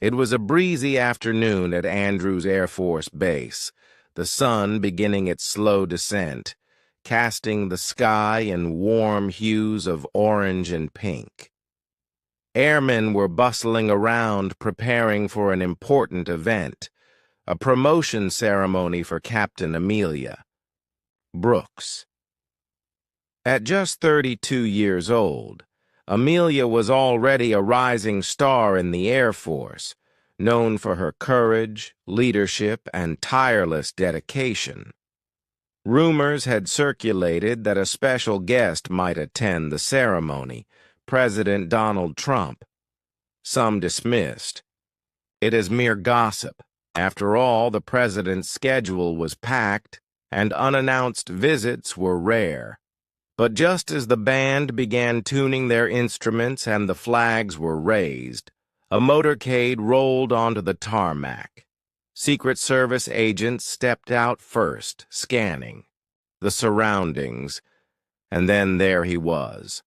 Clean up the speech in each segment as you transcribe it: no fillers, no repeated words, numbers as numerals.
It was a breezy afternoon at Andrews Air Force Base, the sun beginning its slow descent, casting the sky in warm hues of orange and pink. Airmen were bustling around preparing for an important event, a promotion ceremony for Captain Amelia Brooks. At just 32 years old, Amelia was already a rising star in the Air Force, known for her courage, leadership, and tireless dedication. Rumors had circulated that a special guest might attend the ceremony, President Donald Trump. Some dismissed it as mere gossip. After all, the president's schedule was packed, and unannounced visits were rare. But just as the band began tuning their instruments and the flags were raised, a motorcade rolled onto the tarmac. Secret Service agents stepped out first, scanning the surroundings, and then there he was,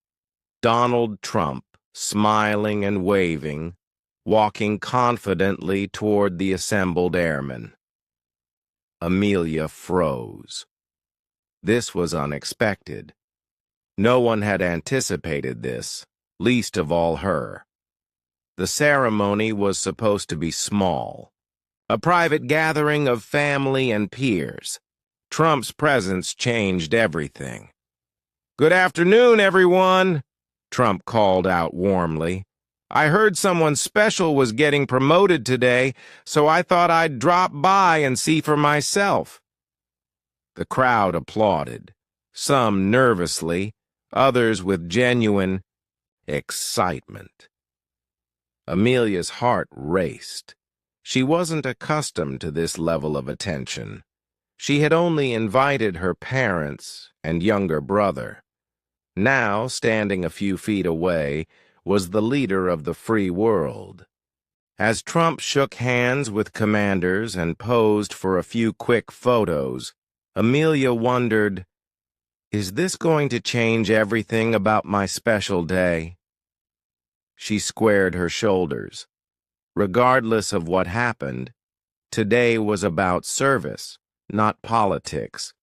Donald Trump, smiling and waving, walking confidently toward the assembled airmen. Amelia froze. This was unexpected. No one had anticipated this, least of all her. The ceremony was supposed to be small, a private gathering of family and peers. Trump's presence changed everything. "Good afternoon, everyone," Trump called out warmly. "I heard someone special was getting promoted today, so I thought I'd drop by and see for myself." The crowd applauded, some nervously, others with genuine excitement. Amelia's heart raced. She wasn't accustomed to this level of attention. She had only invited her parents and younger brother. Now, standing a few feet away, was the leader of the free world. As Trump shook hands with commanders and posed for a few quick photos, Amelia wondered, "Is this going to change everything about my special day?" She squared her shoulders. Regardless of what happened, today was about service, not politics,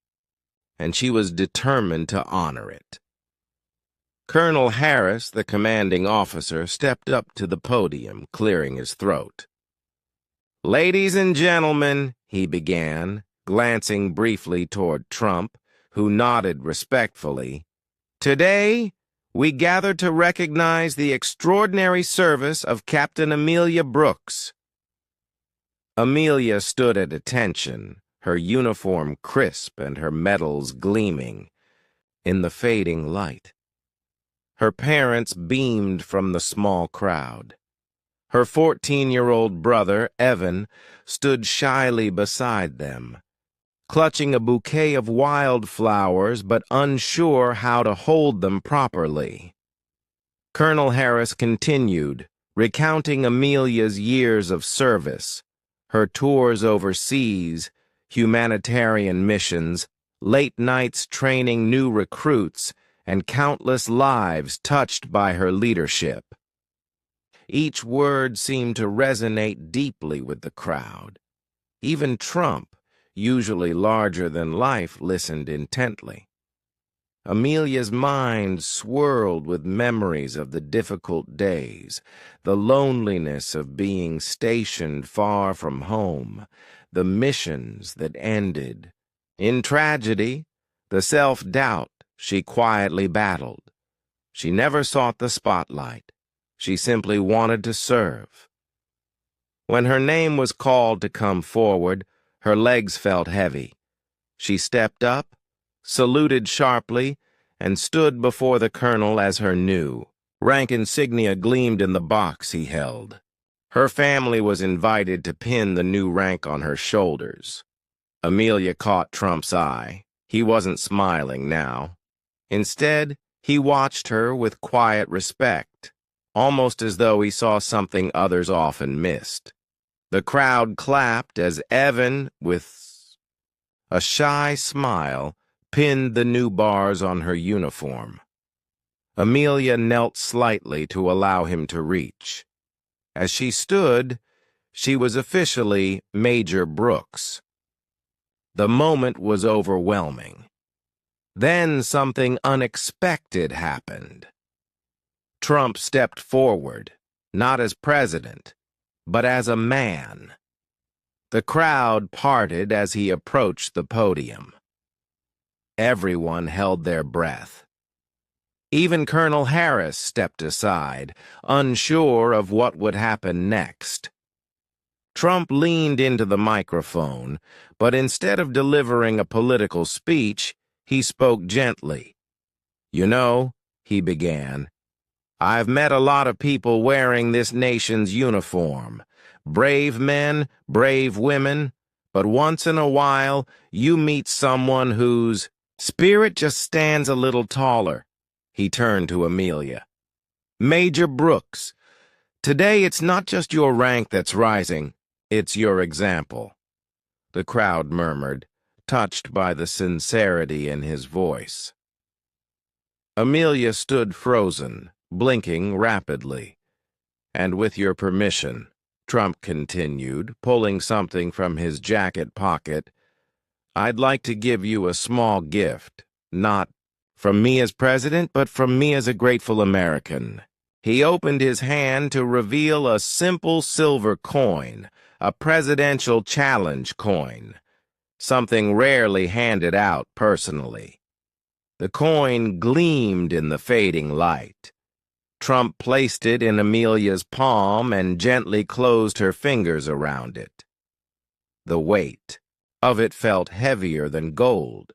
and she was determined to honor it. Colonel Harris, the commanding officer, stepped up to the podium, clearing his throat. "Ladies and gentlemen," he began, glancing briefly toward Trump, who nodded respectfully, "today we gather to recognize the extraordinary service of Captain Amelia Brooks." Amelia stood at attention, her uniform crisp and her medals gleaming in the fading light. Her parents beamed from the small crowd. Her 14-year-old brother, Evan, stood shyly beside them, clutching a bouquet of wildflowers but unsure how to hold them properly. Colonel Harris continued, recounting Amelia's years of service, her tours overseas, humanitarian missions, late nights training new recruits, and countless lives touched by her leadership. Each word seemed to resonate deeply with the crowd. Even Trump, usually larger than life, listened intently. Amelia's mind swirled with memories of the difficult days, the loneliness of being stationed far from home, the missions that ended. In tragedy, the self-doubt she quietly battled. She never sought the spotlight. She simply wanted to serve. When her name was called to come forward, her legs felt heavy. She stepped up, saluted sharply, and stood before the colonel as her new rank insignia gleamed in the box he held. Her family was invited to pin the new rank on her shoulders. Amelia caught Trump's eye. He wasn't smiling now. Instead, he watched her with quiet respect, almost as though he saw something others often missed. The crowd clapped as Evan, with a shy smile, pinned the new bars on her uniform. Amelia knelt slightly to allow him to reach. As she stood, She was officially Major Brooks. The moment was overwhelming. Then something unexpected happened. Trump stepped forward, not as president, but as a man. The crowd parted as he approached the podium. Everyone held their breath. Even Colonel Harris stepped aside, unsure of what would happen next. Trump leaned into the microphone, but instead of delivering a political speech, he spoke gently. "You know," he began, "I've met a lot of people wearing this nation's uniform. Brave men, brave women, but once in a while you meet someone whose spirit just stands a little taller." He turned to Amelia. "Major Brooks, today it's not just your rank that's rising, it's your example." The crowd murmured, touched by the sincerity in his voice. Amelia stood frozen, blinking rapidly. "And with your permission," Trump continued, pulling something from his jacket pocket, "I'd like to give you a small gift, not from me as president, but from me as a grateful American." He opened his hand to reveal a simple silver coin, a presidential challenge coin, something rarely handed out personally. The coin gleamed in the fading light. Trump placed it in Amelia's palm and gently closed her fingers around it. The weight of it felt heavier than gold.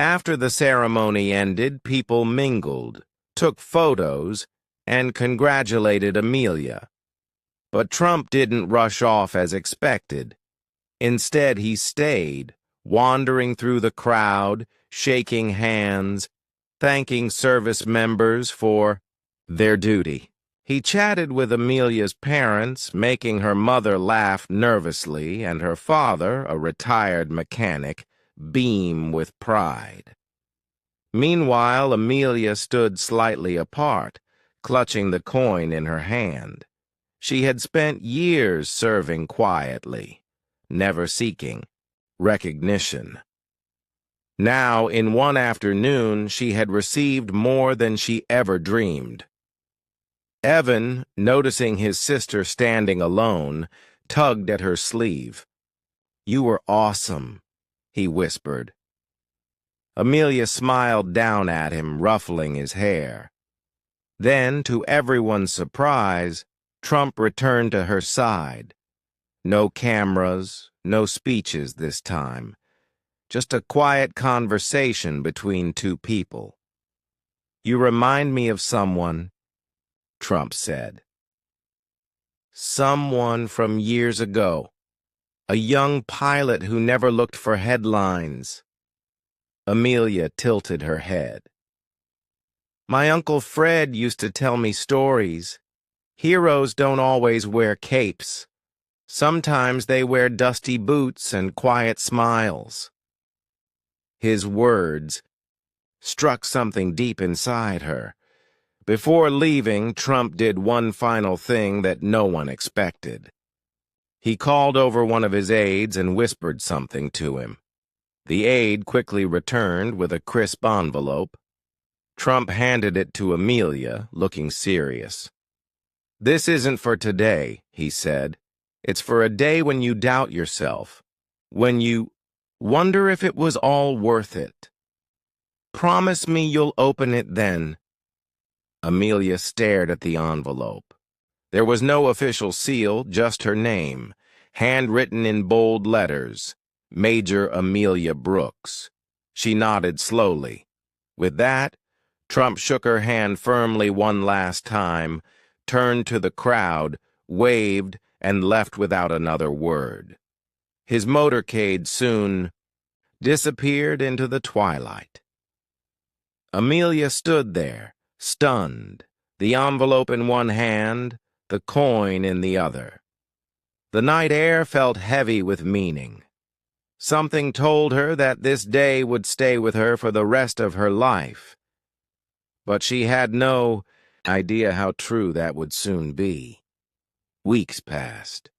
After the ceremony ended, people mingled, took photos, and congratulated Amelia. But Trump didn't rush off as expected. Instead, he stayed, wandering through the crowd, shaking hands, thanking service members for their duty. He chatted with Amelia's parents, making her mother laugh nervously and her father, a retired mechanic, beam with pride. Meanwhile, Amelia stood slightly apart, clutching the coin in her hand. She had spent years serving quietly, never seeking recognition. Now, in one afternoon, she had received more than she ever dreamed. Evan, noticing his sister standing alone, tugged at her sleeve. "You were awesome," he whispered. Amelia smiled down at him, ruffling his hair. Then, to everyone's surprise, Trump returned to her side. No cameras, no speeches this time. Just a quiet conversation between two people. "You remind me of someone," Trump said. "Someone from years ago. A young pilot who never looked for headlines." Amelia tilted her head. "My Uncle Fred used to tell me stories. Heroes don't always wear capes. Sometimes they wear dusty boots and quiet smiles." His words struck something deep inside her. Before leaving, Trump did one final thing that no one expected. He called over one of his aides and whispered something to him. The aide quickly returned with a crisp envelope. Trump handed it to Amelia, looking serious. "This isn't for today," he said. "It's for a day when you doubt yourself, when you wonder if it was all worth it. Promise me you'll open it then." Amelia stared at the envelope. There was no official seal, just her name, handwritten in bold letters, Major Amelia Brooks. She nodded slowly. With that, Trump shook her hand firmly one last time, turned to the crowd, waved, and left without another word. His motorcade soon disappeared into the twilight. Amelia stood there, stunned, the envelope in one hand, the coin in the other. The night air felt heavy with meaning. Something told her that this day would stay with her for the rest of her life. But she had no idea how true that would soon be. Weeks passed.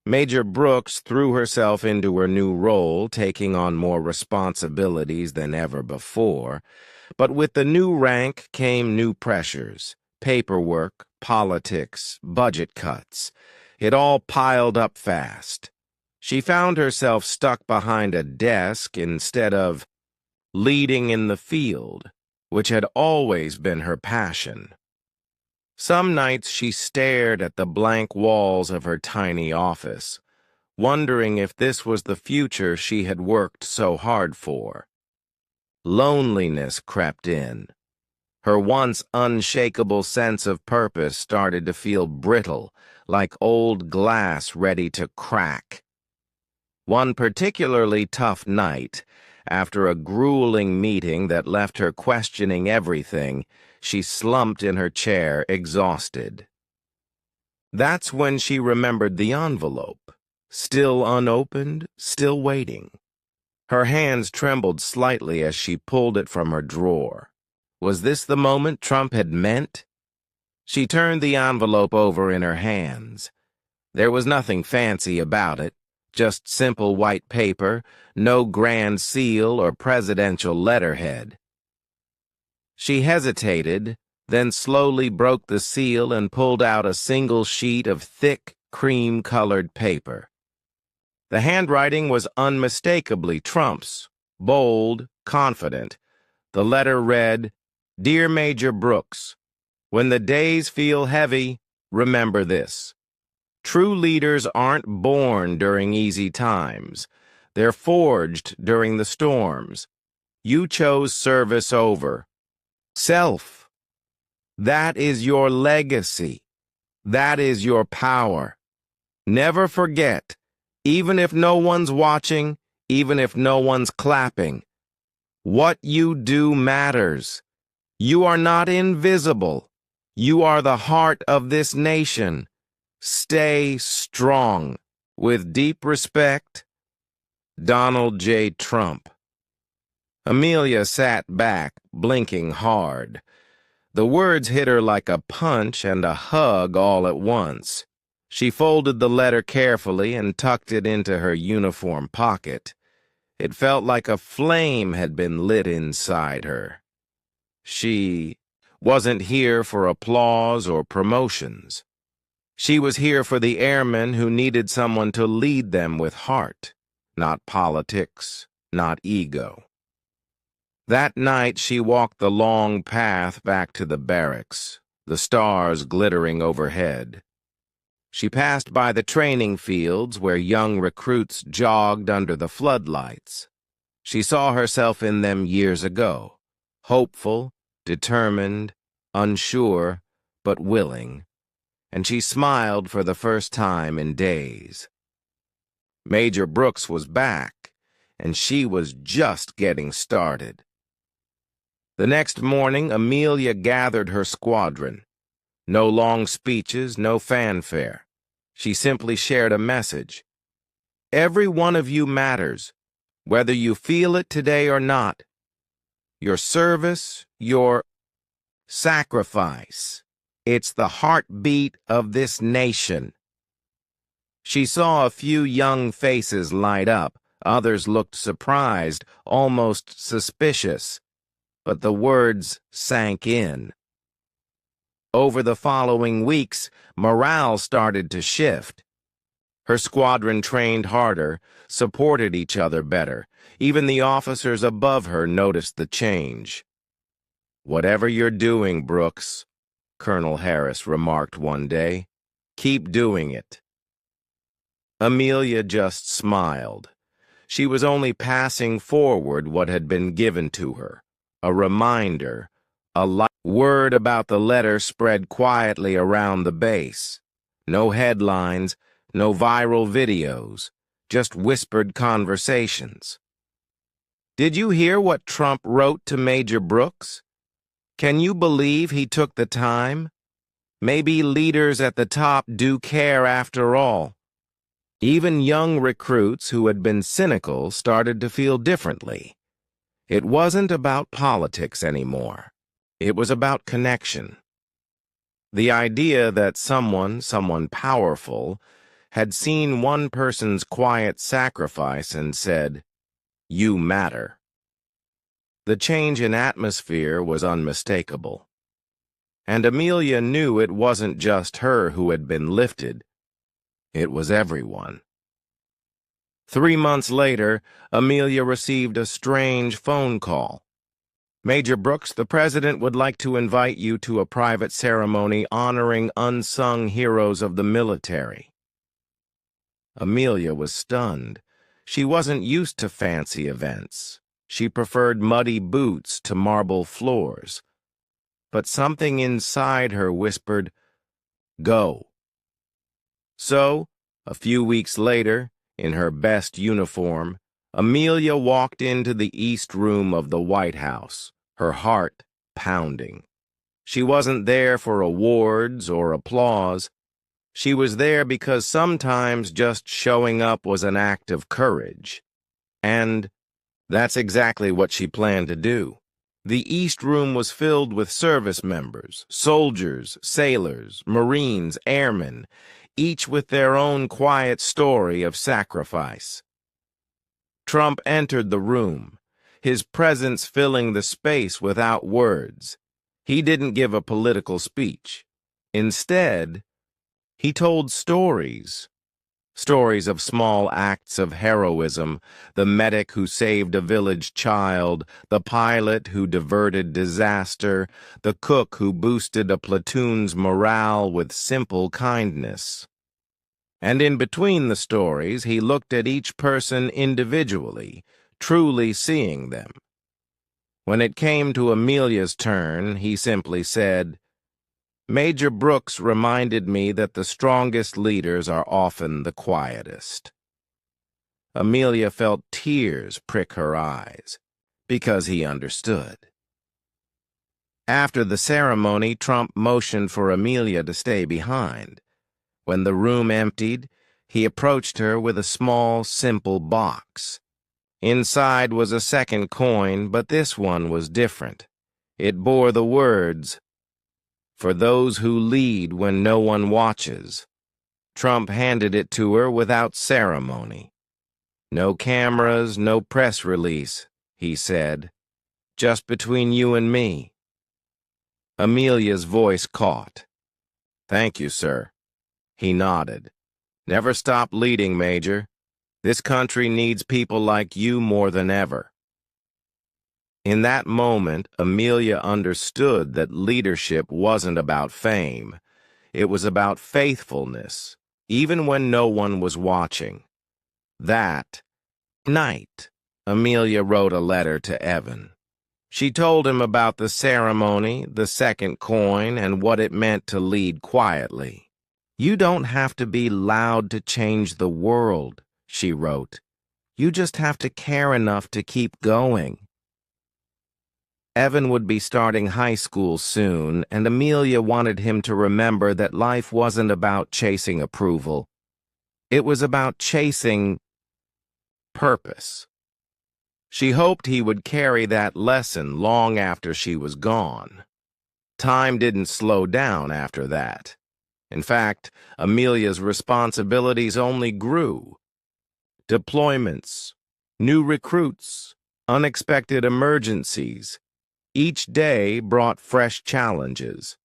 Major Brooks threw herself into her new role, taking on more responsibilities than ever before. But with the new rank came new pressures: paperwork, politics, budget cuts. It all piled up fast. She found herself stuck behind a desk instead of leading in the field, which had always been her passion. Some nights she stared at the blank walls of her tiny office, wondering if this was the future she had worked so hard for. Loneliness crept in. Her once unshakable sense of purpose started to feel brittle, like old glass ready to crack. One particularly tough night, after a grueling meeting that left her questioning everything, she slumped in her chair, exhausted. That's when she remembered the envelope, still unopened, still waiting. Her hands trembled slightly as she pulled it from her drawer. Was this the moment Trump had meant? She turned the envelope over in her hands. There was nothing fancy about it, just simple white paper, no grand seal or presidential letterhead. She hesitated, then slowly broke the seal and pulled out a single sheet of thick, cream-colored paper. The handwriting was unmistakably Trump's, bold, confident. The letter read, "Dear Major Brooks, when the days feel heavy, remember this. True leaders aren't born during easy times. They're forged during the storms. You chose service over self. That is your legacy. That is your power. Never forget, even if no one's watching, even if no one's clapping, what you do matters. You are not invisible. You are the heart of this nation. Stay strong. With deep respect, Donald J. Trump." Amelia sat back, blinking hard. The words hit her like a punch and a hug all at once. She folded the letter carefully and tucked it into her uniform pocket. It felt like a flame had been lit inside her. She wasn't here for applause or promotions. She was here for the airmen who needed someone to lead them with heart, not politics, not ego. That night she walked the long path back to the barracks, the stars glittering overhead. She passed by the training fields where young recruits jogged under the floodlights. She saw herself in them years ago, hopeful, determined, unsure, but willing, and she smiled for the first time in days. Major Brooks was back, and she was just getting started. The next morning, Amelia gathered her squadron. No long speeches, no fanfare. She simply shared a message. Every one of you matters, whether you feel it today or not. Your service, your sacrifice. It's the heartbeat of this nation. She saw a few young faces light up. Others looked surprised, almost suspicious. But the words sank in. Over the following weeks, morale started to shift. Her squadron trained harder, supported each other better. Even the officers above her noticed the change. "Whatever you're doing, Brooks," Colonel Harris remarked one day, "keep doing it." Amelia just smiled. She was only passing forward what had been given to her. A reminder, a light. Word about the letter spread quietly around the base. No headlines, no viral videos, just whispered conversations. "Did you hear what Trump wrote to Major Brooks? Can you believe he took the time? Maybe leaders at the top do care after all." Even young recruits who had been cynical started to feel differently. It wasn't about politics anymore. It was about connection. The idea that someone powerful, had seen one person's quiet sacrifice and said, "You matter." The change in atmosphere was unmistakable. And Amelia knew it wasn't just her who had been lifted. It was everyone. 3 months later, Amelia received a strange phone call. "Major Brooks, the president would like to invite you to a private ceremony honoring unsung heroes of the military." Amelia was stunned. She wasn't used to fancy events. She preferred muddy boots to marble floors. But something inside her whispered, "Go." So, a few weeks later, in her best uniform, Amelia walked into the East Room of the White House, her heart pounding. She wasn't there for awards or applause. She was there because sometimes just showing up was an act of courage. And that's exactly what she planned to do. The East Room was filled with service members, soldiers, sailors, Marines, airmen, each with their own quiet story of sacrifice. Trump entered the room, his presence filling the space without words. He didn't give a political speech. Instead, he told stories. Stories of small acts of heroism, the medic who saved a village child, the pilot who diverted disaster, the cook who boosted a platoon's morale with simple kindness. And in between the stories, he looked at each person individually, truly seeing them. When it came to Amelia's turn, he simply said, "Major Brooks reminded me that the strongest leaders are often the quietest." Amelia felt tears prick her eyes, because he understood. After the ceremony, Trump motioned for Amelia to stay behind. When the room emptied, he approached her with a small, simple box. Inside was a second coin, but this one was different. It bore the words, "For those who lead when no one watches." Trump handed it to her without ceremony. "No cameras, no press release," he said. "Just between you and me." Amelia's voice caught. "Thank you, sir." He nodded. "Never stop leading, Major. This country needs people like you more than ever." In that moment, Amelia understood that leadership wasn't about fame. It was about faithfulness, even when no one was watching. That night, Amelia wrote a letter to Evan. She told him about the ceremony, the second coin, and what it meant to lead quietly. "You don't have to be loud to change the world," she wrote. "You just have to care enough to keep going." Evan would be starting high school soon, and Amelia wanted him to remember that life wasn't about chasing approval. It was about chasing purpose. She hoped he would carry that lesson long after she was gone. Time didn't slow down after that. In fact, Amelia's responsibilities only grew. Deployments, new recruits, unexpected emergencies. Each day brought fresh challenges.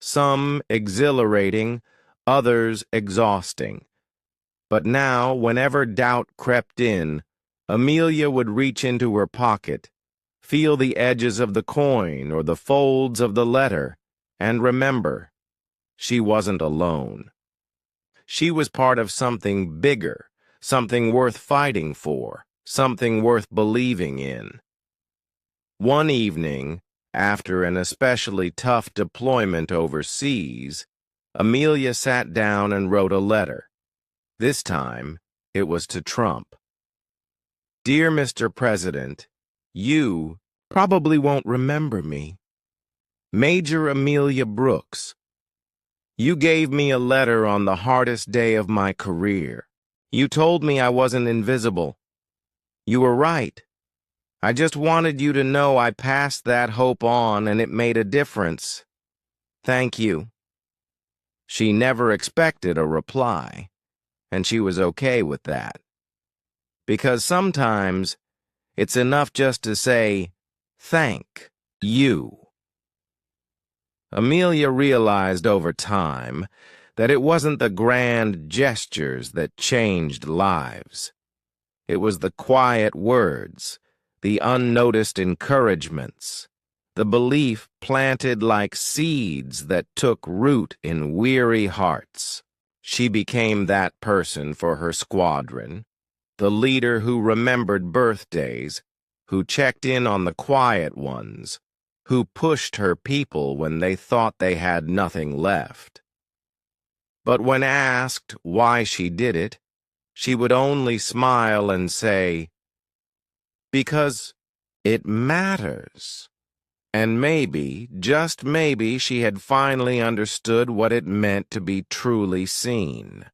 Some exhilarating, others exhausting. But now, whenever doubt crept in, Amelia would reach into her pocket, feel the edges of the coin or the folds of the letter, and remember, she wasn't alone. She was part of something bigger, something worth fighting for, something worth believing in. One evening, after an especially tough deployment overseas, Amelia sat down and wrote a letter. This time, it was to Trump. "Dear Mr. President, you probably won't remember me. Major Amelia Brooks. You gave me a letter on the hardest day of my career. You told me I wasn't invisible. You were right. I just wanted you to know I passed that hope on and it made a difference. Thank you. She never expected a reply, and she was okay with that. Because sometimes it's enough just to say, "Thank you." Amelia realized over time that it wasn't the grand gestures that changed lives. It was the quiet words, the unnoticed encouragements, the belief planted like seeds that took root in weary hearts. She became that person for her squadron, the leader who remembered birthdays, who checked in on the quiet ones, who pushed her people when they thought they had nothing left. But when asked why she did it, she would only smile and say, "Because it matters." And maybe, just maybe, she had finally understood what it meant to be truly seen.